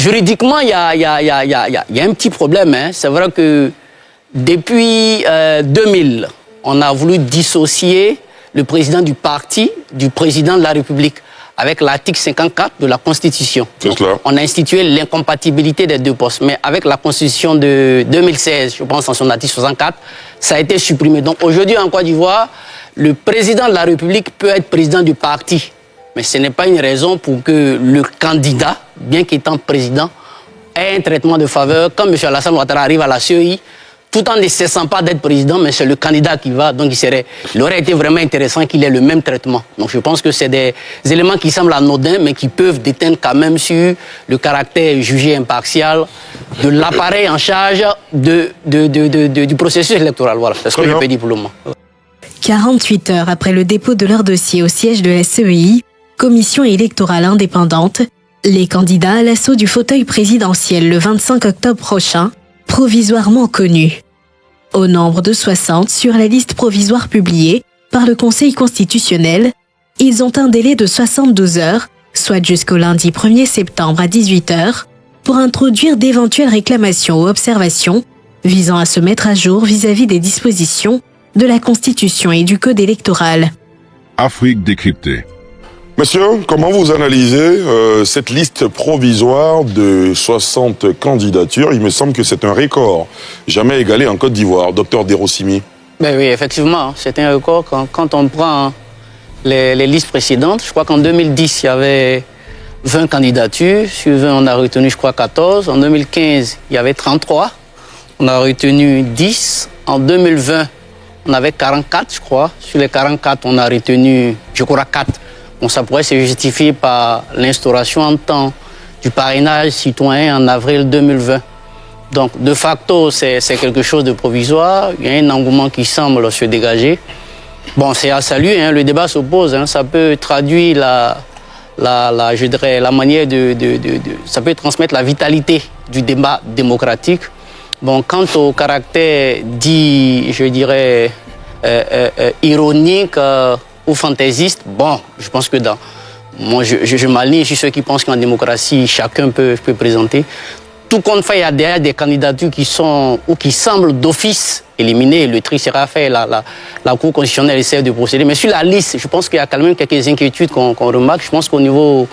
Juridiquement, il y a un petit problème. Hein. C'est vrai que depuis 2000, on a voulu dissocier le président du parti du président de la République avec l'article 54 de la Constitution. On a institué l'incompatibilité des deux postes. Mais avec la Constitution de 2016, je pense en son article 64, ça a été supprimé. Donc aujourd'hui en Côte d'Ivoire, le président de la République peut être président du parti. Mais ce n'est pas une raison pour que le candidat, bien qu'étant président, ait un traitement de faveur. Quand M. Alassane Ouattara arrive à la CEI, tout en ne cessant pas d'être président, mais c'est le candidat qui va. Donc il aurait été vraiment intéressant qu'il ait le même traitement. Donc je pense que c'est des éléments qui semblent anodins, mais qui peuvent déteindre quand même sur le caractère jugé impartial de l'appareil en charge du processus électoral. Voilà, c'est ce que je peux dire pour le moment. 48 heures après le dépôt de leur dossier au siège de la CEI, commission électorale indépendante, les candidats à l'assaut du fauteuil présidentiel le 25 octobre prochain, provisoirement connus. Au nombre de 60 sur la liste provisoire publiée par le Conseil constitutionnel, ils ont un délai de 72 heures, soit jusqu'au lundi 1er septembre à 18 heures, pour introduire d'éventuelles réclamations ou observations visant à se mettre à jour vis-à-vis des dispositions de la Constitution et du Code électoral. Afrique décryptée. Monsieur, comment vous analysez cette liste provisoire de 60 candidatures? Il me semble que c'est un record jamais égalé en Côte d'Ivoire. Docteur Derossimi. Ben oui, effectivement, c'est un record quand on prend les listes précédentes. Je crois qu'en 2010, il y avait 20 candidatures. Sur 20, on a retenu, je crois, 14. En 2015, il y avait 33. On a retenu 10. En 2020, on avait 44, je crois. Sur les 44, on a retenu, je crois, 4. Bon, ça pourrait se justifier par l'instauration en temps du parrainage citoyen en avril 2020. Donc, de facto, c'est quelque chose de provisoire. Il y a un engouement qui semble se dégager. Bon, c'est à saluer, hein, le débat s'oppose. Hein, ça peut traduire je dirais, la manière ça peut transmettre la vitalité du débat démocratique. Bon, quant au caractère dit, je dirais, ironique ou fantaisiste, bon, je pense que moi, je m'aligne sur ceux qui pensent qu'en démocratie, chacun peut présenter. Tout compte fait, il y a derrière des candidatures qui sont ou qui semblent d'office éliminées. Le tri sera fait, la Cour constitutionnelle essaie de procéder. Mais sur la liste, je pense qu'il y a quand même quelques inquiétudes qu'on remarque. Je pense qu'au niveau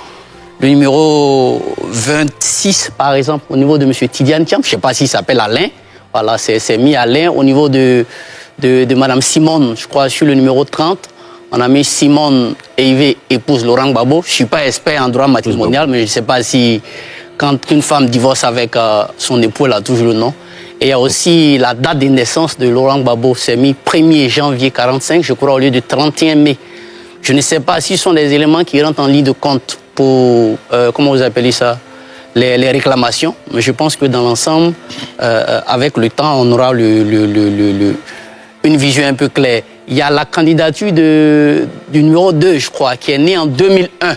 du numéro 26, par exemple, au niveau de M. Tidiane Thiam, je ne sais pas s'il s'appelle Alain. Voilà, c'est mis Alain. Au niveau de Mme Simone, je crois, sur le numéro 30, on a mis Simone Eivé épouse Laurent Gbagbo. Je ne suis pas expert en droit matrimonial, mais je ne sais pas si quand une femme divorce avec son époux, elle a toujours le nom. Et il y a aussi la date de naissance de Laurent Gbagbo. C'est mis 1er janvier 1945, je crois, au lieu de 31 mai. Je ne sais pas si ce sont des éléments qui rentrent en ligne de compte pour, comment vous appelez ça, les réclamations. Mais je pense que dans l'ensemble, avec le temps, on aura une vision un peu claire. Il y a la candidature du numéro 2, je crois, qui est né en 2001.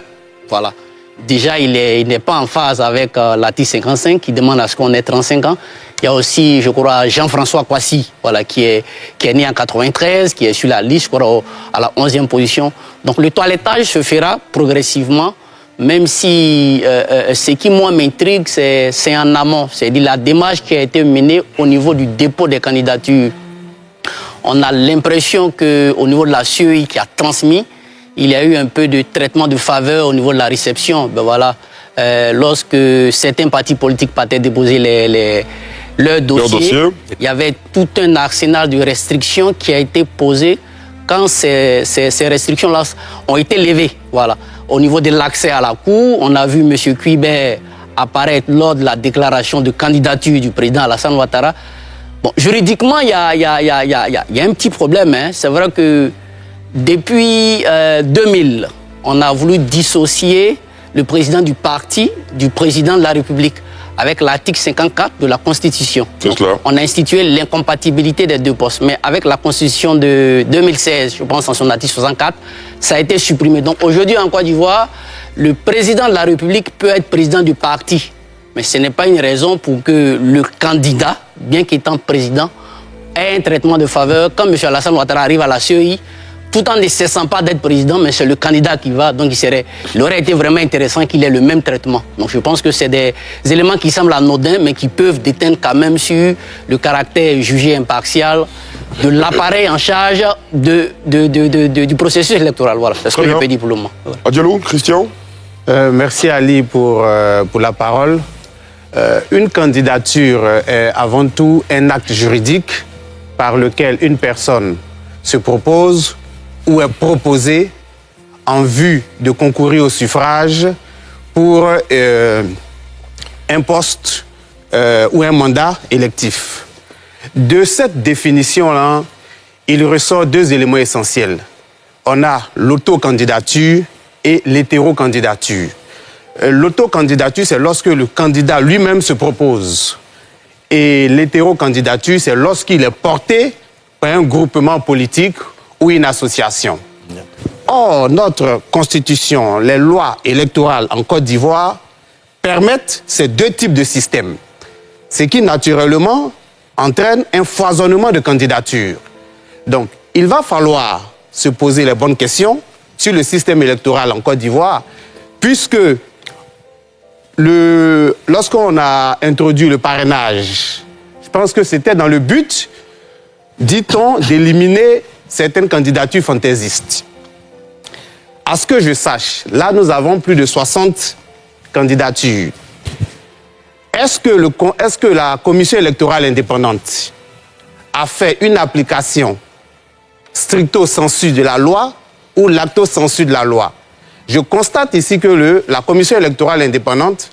Voilà. Déjà, il n'est pas en phase avec l'article 55 qui demande à ce qu'on ait 35 ans. Il y a aussi, je crois, Jean-François Kouassi, voilà, qui est né en 93, qui est sur la liste, je crois, à la 11e position. Donc le toilettage se fera progressivement, même si ce qui, moi, m'intrigue, c'est en amont. C'est-à-dire la démarche qui a été menée au niveau du dépôt des candidatures. On a l'impression qu'au niveau de la CEI qui a transmis, il y a eu un peu de traitement de faveur au niveau de la réception. Ben voilà, lorsque certains partis politiques partaient déposer leur dossier, il y avait tout un arsenal de restrictions qui a été posé quand ces restrictions-là ont été levées. Voilà. Au niveau de l'accès à la Cour, on a vu M. Cuibert apparaître lors de la déclaration de candidature du président Alassane Ouattara. Bon, juridiquement, il y a un petit problème. Hein. C'est vrai que depuis 2000, on a voulu dissocier le président du parti du président de la République avec l'article 54 de la Constitution. On a institué l'incompatibilité des deux postes. Mais avec la Constitution de 2016, je pense en son article 64, ça a été supprimé. Donc aujourd'hui en Côte d'Ivoire, le président de la République peut être président du parti. Mais ce n'est pas une raison pour que le candidat, bien qu'étant président, ait un traitement de faveur. Quand M. Alassane Ouattara arrive à la CEI, tout en ne cessant pas d'être président, mais c'est le candidat qui va, donc il aurait été vraiment intéressant qu'il ait le même traitement. Donc je pense que c'est des éléments qui semblent anodins, mais qui peuvent déteindre quand même sur le caractère jugé impartial de l'appareil en charge du processus électoral. Voilà, c'est ce que je peux dire pour le moment. Voilà. Adialou, Christian? Merci Ali pour la parole. Une candidature est avant tout un acte juridique par lequel une personne se propose ou est proposée en vue de concourir au suffrage pour un poste ou un mandat électif. De cette définition-là, il ressort deux éléments essentiels. On a l'autocandidature et l'hétérocandidature. L'autocandidature, c'est lorsque le candidat lui-même se propose. Et l'hétérocandidature, c'est lorsqu'il est porté par un groupement politique ou une association. Or, notre constitution, les lois électorales en Côte d'Ivoire permettent ces deux types de systèmes. Ce qui, naturellement, entraîne un foisonnement de candidatures. Donc, il va falloir se poser les bonnes questions sur le système électoral en Côte d'Ivoire, puisque lorsqu'on a introduit le parrainage, je pense que c'était dans le but, dit-on, d'éliminer certaines candidatures fantaisistes. À ce que je sache, là, nous avons plus de 60 candidatures. Est-ce que la commission électorale indépendante a fait une application stricto sensu de la loi ou lacto sensu de la loi? Je constate ici que la commission électorale indépendante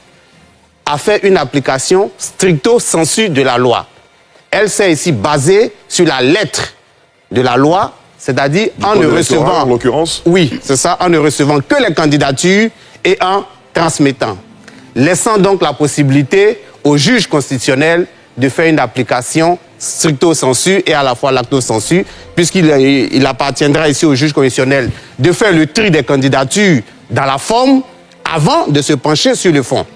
a fait une application stricto sensu de la loi. Elle s'est ici basée sur la lettre de la loi, c'est-à-dire en ne recevant, en l'occurrence. Oui, c'est ça, en ne recevant que les candidatures et en transmettant. Laissant donc la possibilité au juge constitutionnel de faire une application stricto sensu et à la fois lacto sensu, puisqu'il appartiendra ici au juge constitutionnel de faire le tri des candidatures dans la forme avant de se pencher sur le fond.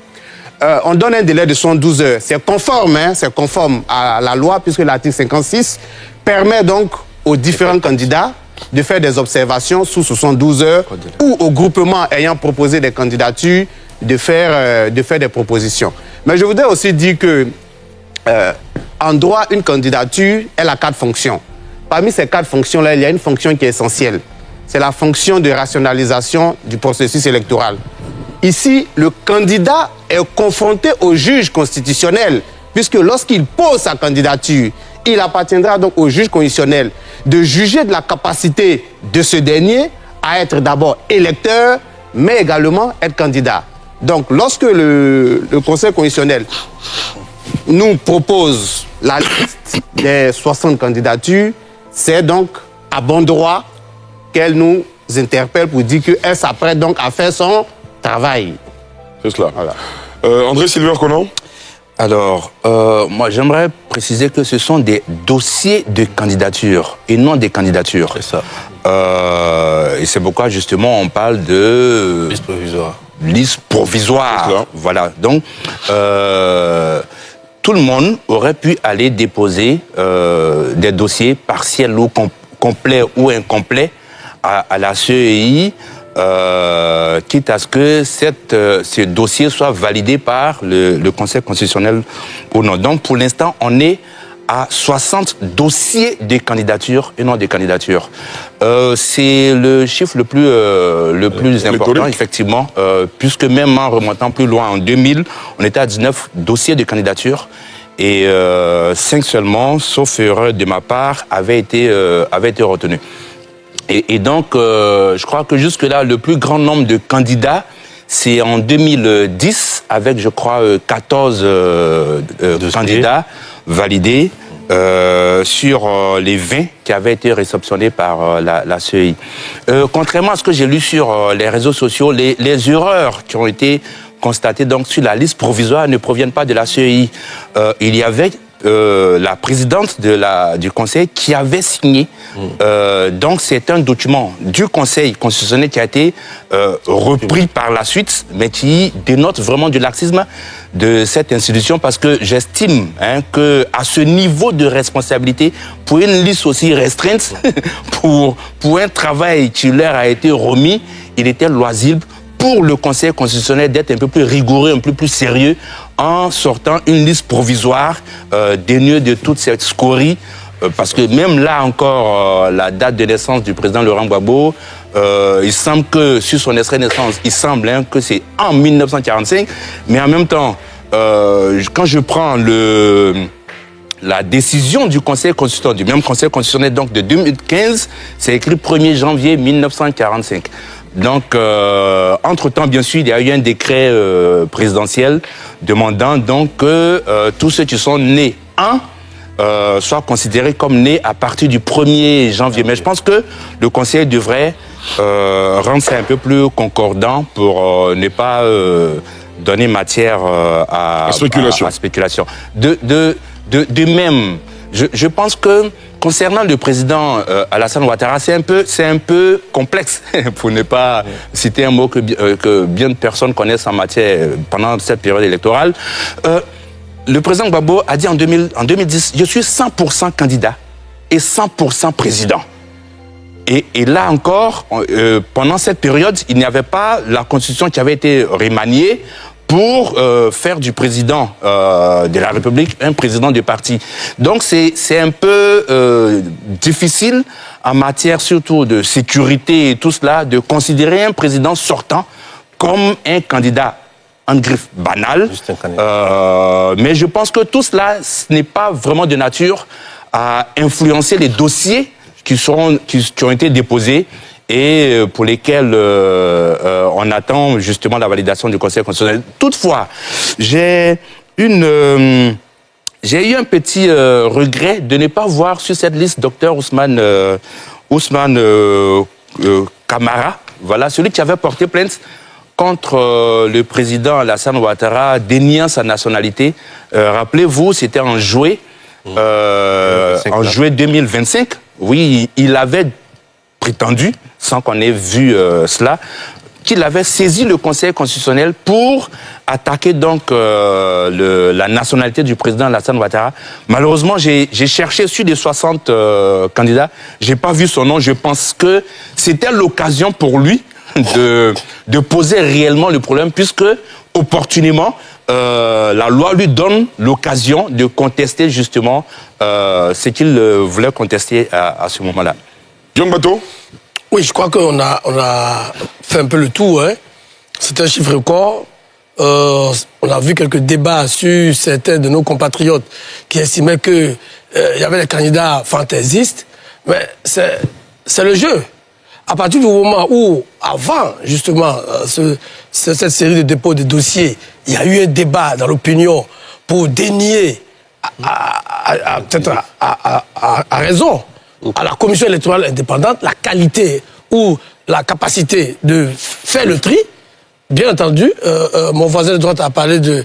On donne un délai de 72 heures. C'est conforme à la loi, puisque l'article 56 permet donc aux différents candidats de faire des observations sous 72 heures ou au groupement ayant proposé des candidatures de faire des propositions. Mais je voudrais aussi dire que en droit, une candidature, elle a 4 fonctions. Parmi ces 4 fonctions-là, il y a une fonction qui est essentielle. C'est la fonction de rationalisation du processus électoral. Ici, le candidat est confronté au juge constitutionnel, puisque lorsqu'il pose sa candidature, il appartiendra donc au juge constitutionnel de juger de la capacité de ce dernier à être d'abord électeur, mais également être candidat. Donc, lorsque le Conseil constitutionnel nous propose la liste des 60 candidatures, c'est donc à bon droit qu'elle nous interpelle pour dire qu'elle s'apprête donc à faire son travail. C'est cela. Voilà. André Sylvain Conan? Alors, moi, j'aimerais préciser que ce sont des dossiers de candidature et non des candidatures. C'est ça. Et c'est pourquoi, justement, on parle de... Liste provisoire. Liste provisoire. Voilà. Donc, tout le monde aurait pu aller déposer des dossiers partiels ou complets ou incomplets à la CEI, quitte à ce que ce dossier soit validé par le Conseil constitutionnel ou non. Donc, pour l'instant, on est à 60 dossiers de candidature et non des candidatures. C'est le chiffre le plus important, effectivement, puisque même en remontant plus loin, en 2000, on était à 19 dossiers de candidature et 5 seulement, sauf erreur de ma part, avaient été retenus. Et donc, je crois que jusque-là, le plus grand nombre de candidats, c'est en 2010, avec, je crois, 14 candidats validés sur les 20 qui avaient été réceptionnés par la CEI. Contrairement à ce que j'ai lu sur les réseaux sociaux, les erreurs qui ont été constatées donc, sur la liste provisoire ne proviennent pas de la CEI. Il y avait la présidente du Conseil qui avait signé. Donc c'est un document du Conseil constitutionnel qui a été repris par la suite, mais qui dénote vraiment du laxisme de cette institution, parce que j'estime que à ce niveau de responsabilité, pour une liste aussi restreinte, pour un travail qui leur a été remis, il était loisible pour le Conseil constitutionnel d'être un peu plus rigoureux, un peu plus sérieux, en sortant une liste provisoire dénuée de toute cette scorie. Parce que même là encore, la date de naissance du président Laurent Gbagbo, il semble que sur son extrait de naissance, il semble que c'est en 1945. Mais en même temps, quand je prends la décision du Conseil constitutionnel, du même Conseil constitutionnel donc de 2015, c'est écrit 1er janvier 1945. Donc, entre-temps, bien sûr, il y a eu un décret présidentiel demandant donc que tous ceux qui sont nés soient considérés comme nés à partir du 1er janvier. Mais je pense que le Conseil devrait rendre ça un peu plus concordant pour ne pas donner matière à spéculation. De même, je pense que concernant le président Alassane Ouattara, c'est un peu complexe, pour ne pas citer un mot que bien de personnes connaissent en matière pendant cette période électorale. Le président Gbagbo a dit en 2010, je suis 100% candidat et 100% président. Et là encore, pendant cette période, il n'y avait pas la constitution qui avait été remaniée pour faire du président de la République un président de parti. Donc c'est un peu difficile en matière surtout de sécurité et tout cela, de considérer un président sortant comme un candidat en griffe banal. Mais je pense que tout cela, ce n'est pas vraiment de nature à influencer les dossiers qui ont été déposés et pour lesquels on attend justement la validation du Conseil constitutionnel. Toutefois, j'ai eu un petit regret de ne pas voir sur cette liste Dr Ousmane Camara, voilà, celui qui avait porté plainte contre le président Alassane Ouattara, déniant sa nationalité. Rappelez-vous, c'était en juillet 2025. Oui, il avait prétendu, sans qu'on ait vu cela, qu'il avait saisi le Conseil constitutionnel pour attaquer donc la nationalité du président Alassane Ouattara. Malheureusement, j'ai cherché sur les 60 candidats, j'ai pas vu son nom. Je pense que c'était l'occasion pour lui de poser réellement le problème, puisque opportunément la loi lui donne l'occasion de contester justement ce qu'il voulait contester à ce moment-là. John Bateau? Oui, je crois qu'on a fait un peu le tour. C'est un chiffre record. On a vu quelques débats sur certains de nos compatriotes qui estimaient qu'il y avait des candidats fantaisistes. Mais c'est le jeu. À partir du moment où, avant justement cette série de dépôts de dossiers, il y a eu un débat dans l'opinion pour dénier, peut-être à raison, à la commission électorale indépendante, la qualité ou la capacité de faire le tri. Bien entendu, mon voisin de droite a parlé de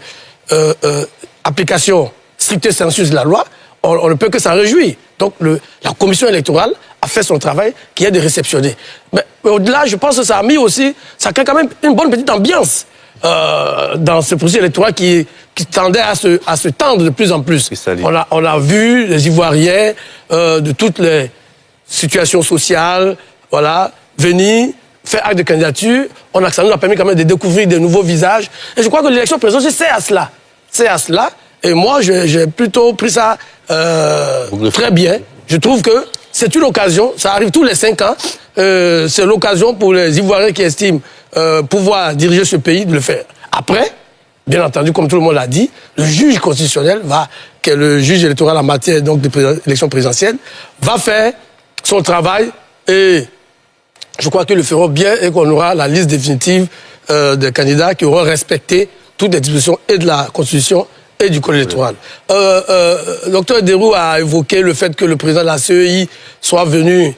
application stricte sensu de la loi. On ne peut que s'en réjouir. Donc la commission électorale a fait son travail, qui est de réceptionner. Mais au-delà, je pense que ça a mis aussi, ça crée quand même une bonne petite ambiance dans ce processus électoral qui tendait à se tendre de plus en plus. On a vu les Ivoiriens de toutes les situations sociales, voilà, venir faire acte de candidature. Ça nous a permis quand même de découvrir de nouveaux visages. Et je crois que l'élection présidentielle, c'est à cela. C'est à cela. Et moi, j'ai plutôt pris ça très bien. Je trouve que c'est une occasion, ça arrive tous les 5 ans, c'est l'occasion pour les Ivoiriens qui estiment pouvoir diriger ce pays de le faire. Après, bien entendu, comme tout le monde l'a dit, le juge constitutionnel qui est le juge électoral en matière donc d'élection présidentielle, va faire son travail et je crois qu'ils le feront bien et qu'on aura la liste définitive des candidats qui auront respecté toutes les dispositions et de la Constitution et du code électoral. Docteur Deroux a évoqué le fait que le président de la CEI soit venu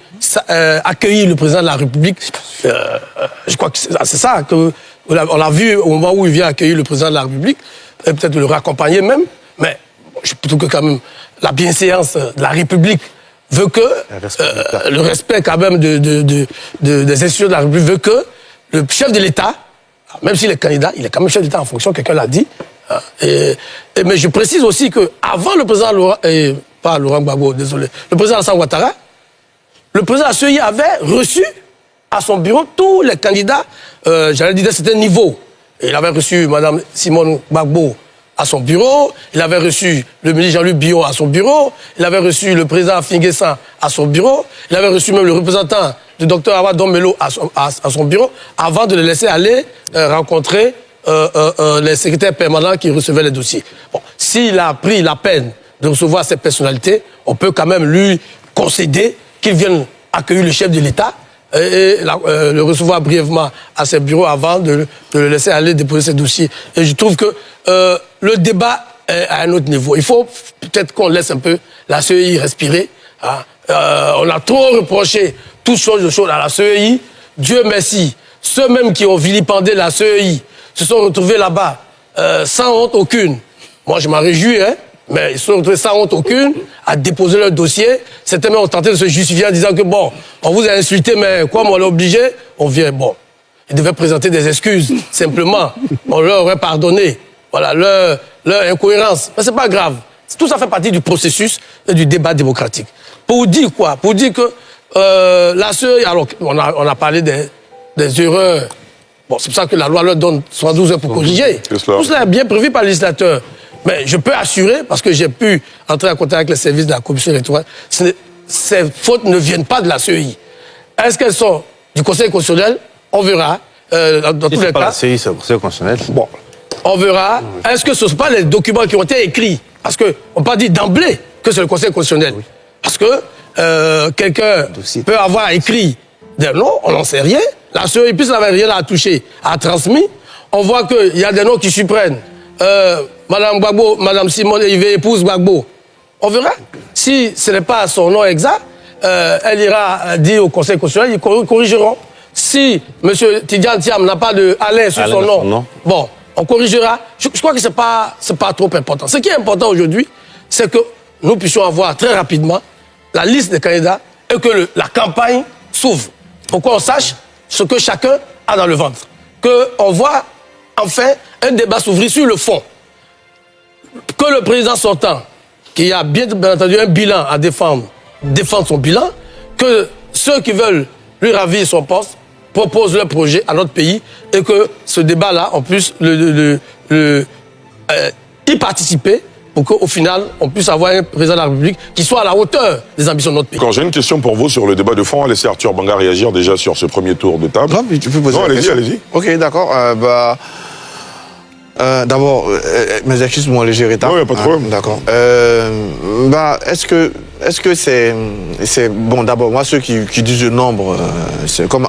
accueillir le président de la République. Je crois que c'est ça qu'on l'a vu au moment où il vient accueillir le président de la République, et peut-être le raccompagner même. Mais je trouve que quand même la bienséance de la République veut que le respect quand même des institutions de la République veut que le chef de l'État, même s'il est candidat, il est quand même chef d'État en fonction, quelqu'un l'a dit. Mais je précise aussi qu'avant le président Laurent Gbagbo, désolé, le président Alassane Ouattara, le président de la CEI avait reçu à son bureau tous les candidats, j'allais dire d'un certain niveau. Il avait reçu Mme Simone Gbagbo à son bureau, il avait reçu le ministre Jean-Luc Biot à son bureau, il avait reçu le président Finguessan à son bureau, il avait reçu même le représentant du docteur Awa Dombelo à son bureau, avant de le laisser aller rencontrer les secrétaires permanents qui recevaient les dossiers. Bon, s'il a pris la peine de recevoir ces personnalités, on peut quand même lui concéder qu'il vienne accueillir le chef de l'État et le recevoir brièvement à ses bureaux avant de le laisser aller déposer ses dossiers. Et je trouve que le débat est à un autre niveau. Il faut peut-être qu'on laisse un peu la CEI respirer. Hein. On a trop reproché toutes choses à la CEI. Dieu merci, ceux-mêmes qui ont vilipendé la CEI se sont retrouvés là-bas sans honte aucune. Moi, je m'en réjouis, hein, mais ils se sont retrouvés sans honte aucune à déposer leur dossier. Certains même ont tenté de se justifier en disant que, bon, on vous a insulté, mais comme on l'a obligé, on vient. Bon, ils devaient présenter des excuses, simplement. On leur aurait pardonné. Voilà, leur incohérence. Mais c'est pas grave. Tout ça fait partie du processus et du débat démocratique. Pour dire quoi? Pour dire que la CEI, alors, on a parlé des erreurs. Bon, c'est pour ça que la loi leur donne 72 heures pour corriger. Tout cela est bien prévu par le législateur. Mais je peux assurer, parce que j'ai pu entrer en contact avec les services de la commission électorale, ces fautes ne viennent pas de la CEI. Est-ce qu'elles sont du Conseil constitutionnel? On verra. Dans tous les cas. La CEI, c'est le Conseil constitutionnel. Bon, on verra. Est-ce que ce ne sont pas les documents qui ont été écrits? Parce qu'on ne peut pas dire d'emblée que c'est le Conseil constitutionnel. Oui. Parce que quelqu'un peut avoir écrit des noms, on n'en sait rien. La CEI, puisqu'elle n'avait rien à toucher, a transmis. On voit qu'il y a des noms qui surprennent. Madame Gbagbo, Madame Simone épouse Gbagbo. On verra. Si ce n'est pas son nom exact, elle ira dire au Conseil constitutionnel, ils corrigeront. Si M. Tidjane Thiam n'a pas de Alain sur son nom, bon, on corrigera. Je crois que ce n'est pas trop important. Ce qui est important aujourd'hui, c'est que nous puissions avoir très rapidement la liste des candidats et que la campagne s'ouvre. Pour qu'on sache ce que chacun a dans le ventre. Qu'on voit enfin un débat s'ouvrir sur le fond. Que le président sortant, qui a bien entendu un bilan à défendre son bilan, que ceux qui veulent lui ravir son poste proposent leur projet à notre pays et que ce débat-là, on puisse y participer pour qu'au final, on puisse avoir un président de la République qui soit à la hauteur des ambitions de notre pays. Quand j'ai une question pour vous sur le débat de fond, laissez Arthur Banga réagir déjà sur ce premier tour de table. Non, mais tu peux poser la question. Allez-y. Ok, d'accord. D'abord, mes excuses pour mon léger retard. Oui, pas de problème. D'accord. Est-ce que c'est bon, d'abord, moi, ceux qui disent le nombre,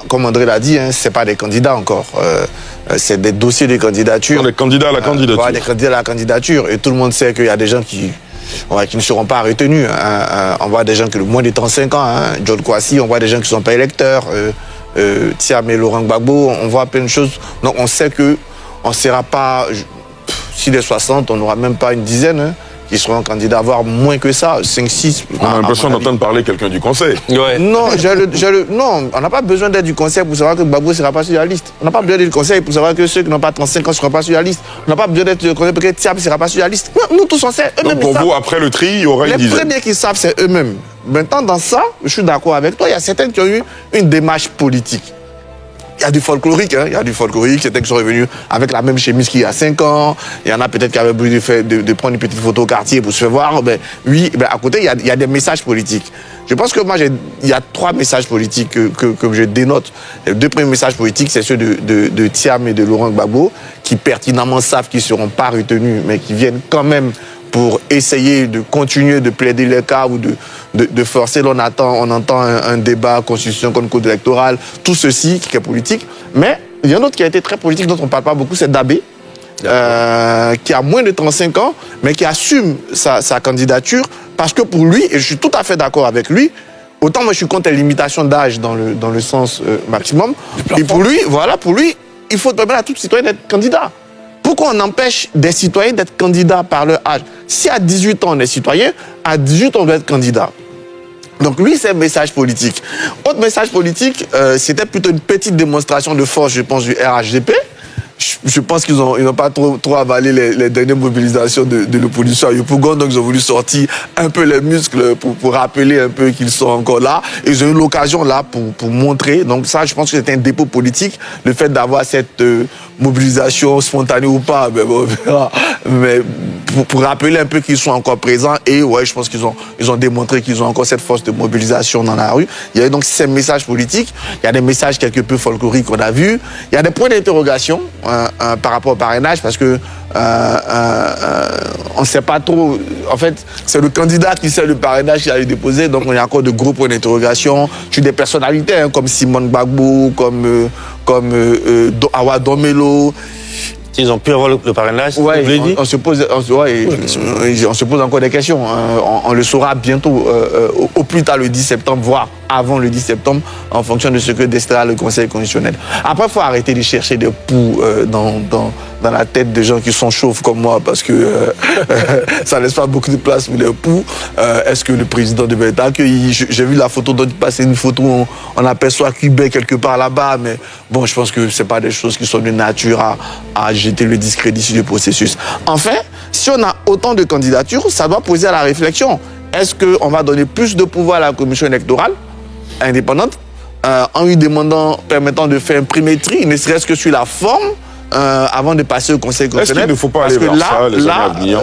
comme André l'a dit, hein, c'est pas des candidats encore. C'est des dossiers de candidature. Des candidats à la candidature. Voilà, des candidats à la candidature. Et tout le monde sait qu'il y a des gens qui ne seront pas retenus. On voit des gens qui ont moins de 35 ans. Hein. John Kwasi, on voit des gens qui ne sont pas électeurs. Thiam et Laurent Gbagbo, on voit plein de choses. Donc on sait que on ne sera pas, si les 60, on n'aura même pas une dizaine hein, qui seront candidats, voire moins que ça, 5, 6. On a l'impression d'entendre parler quelqu'un du Conseil. Ouais. Non, non, on n'a pas besoin d'être du Conseil pour savoir que Gbagbo ne sera pas sur la liste. On n'a pas besoin d'être du Conseil pour savoir que ceux qui n'ont pas 35 ans ne seront pas sur la liste. On n'a pas besoin d'être du Conseil pour que Thiam ne sera pas sur la liste. Nous tous, on sait. Donc pour vous, après le tri, il y aura une dizaine. Les premiers qui savent, c'est eux-mêmes. Maintenant, dans ça, je suis d'accord avec toi, il y a certains qui ont eu une démarche politique. Il y a du folklorique, hein. Il y a du folklorique, certains qui sont revenus avec la même chemise qu'il y a 5 ans. Il y en a peut-être qui avaient besoin de prendre une petite photo au quartier pour se faire voir. Ben, oui, ben, à côté, il y a des messages politiques. Je pense que moi, il y a 3 messages politiques que je dénote. Les 2 premiers messages politiques, c'est ceux de Thiam et de Laurent Gbagbo, qui pertinemment savent qu'ils ne seront pas retenus, mais qui viennent quand même pour essayer de continuer de plaider le cas ou de forcer. Là, on entend un débat, constitution contre code électoral, tout ceci qui est politique. Mais il y a un autre qui a été très politique, dont on ne parle pas beaucoup, c'est Dabé, qui a moins de 35 ans, mais qui assume sa candidature, parce que pour lui, et je suis tout à fait d'accord avec lui, autant moi je suis contre la limitation d'âge dans le sens maximum, et pour lui, il faut permettre à tout citoyen d'être candidat. Pourquoi on empêche des citoyens d'être candidats par leur âge? Si à 18 ans on est citoyen, à 18 ans on doit être candidat. Donc lui, c'est un message politique. Autre message politique, c'était plutôt une petite démonstration de force, je pense, du RHDP. Je pense qu'ils n'ont pas trop avalé les dernières mobilisations de l'opposition à Yopougon, donc ils ont voulu sortir un peu les muscles pour rappeler un peu qu'ils sont encore là. Et ils ont eu l'occasion là pour montrer. Donc ça, je pense que c'est un dépôt politique, le fait d'avoir cette mobilisation spontanée ou pas, mais bon, on verra. Mais pour rappeler un peu qu'ils sont encore présents. Et ouais, je pense qu'ils ont démontré qu'ils ont encore cette force de mobilisation dans la rue. Il y a donc ces messages politiques. Il y a des messages quelque peu folkloriques qu'on a vus. Il y a des points d'interrogation par rapport au parrainage, parce que on ne sait pas trop. En fait, c'est le candidat qui sait le parrainage qu'il a déposé, donc il y a encore de gros points d'interrogation sur des personnalités comme Simone Gbagbo, comme Awa Domelo. Ils ont pu avoir le parrainage, ouais, on se pose encore des questions. On le saura bientôt, au plus tard le 10 septembre, voire avant le 10 septembre, en fonction de ce que décidera le Conseil constitutionnel. Après, il faut arrêter de chercher des poux dans la tête de gens qui sont chauves comme moi, parce que ça ne laisse pas beaucoup de place pour les poux. Est-ce que le président devait être accueilli? J'ai vu la photo dont il passait, une photo où on aperçoit Cubain quelque part là-bas, mais bon, je pense que ce n'est pas des choses qui sont de nature à jeter le discrédit sur le processus. Enfin, si on a autant de candidatures, ça doit poser à la réflexion. Est-ce qu'on va donner plus de pouvoir à la commission électorale indépendante en lui permettant de faire un premier tri, ne serait-ce que sur la forme, avant de passer au Conseil constitutionnel? Est-ce qu'il ne faut pas aller vers ça, les années à venir?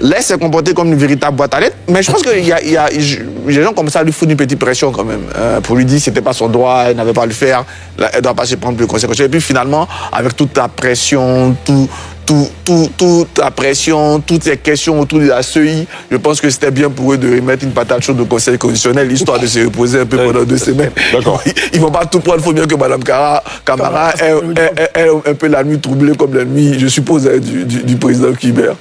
Laisse se comporter comme une véritable boîte à lettres. Mais je pense que les gens comme ça lui font une petite pression quand même. Pour lui dire que ce n'était pas son droit, elle n'avait pas à le faire, elle ne doit pas se prendre le Conseil constitutionnel. Et puis finalement, avec toute la pression, toute la pression, toutes ces questions autour de la CEI, je pense que c'était bien pour eux de remettre une patate chaude au Conseil constitutionnel, histoire de se reposer un peu pendant 2 semaines. D'accord. Ils ne vont pas tout prendre. Il faut bien que Mme Camara ait un peu la nuit troublée comme la nuit, je suppose, du président Kibert.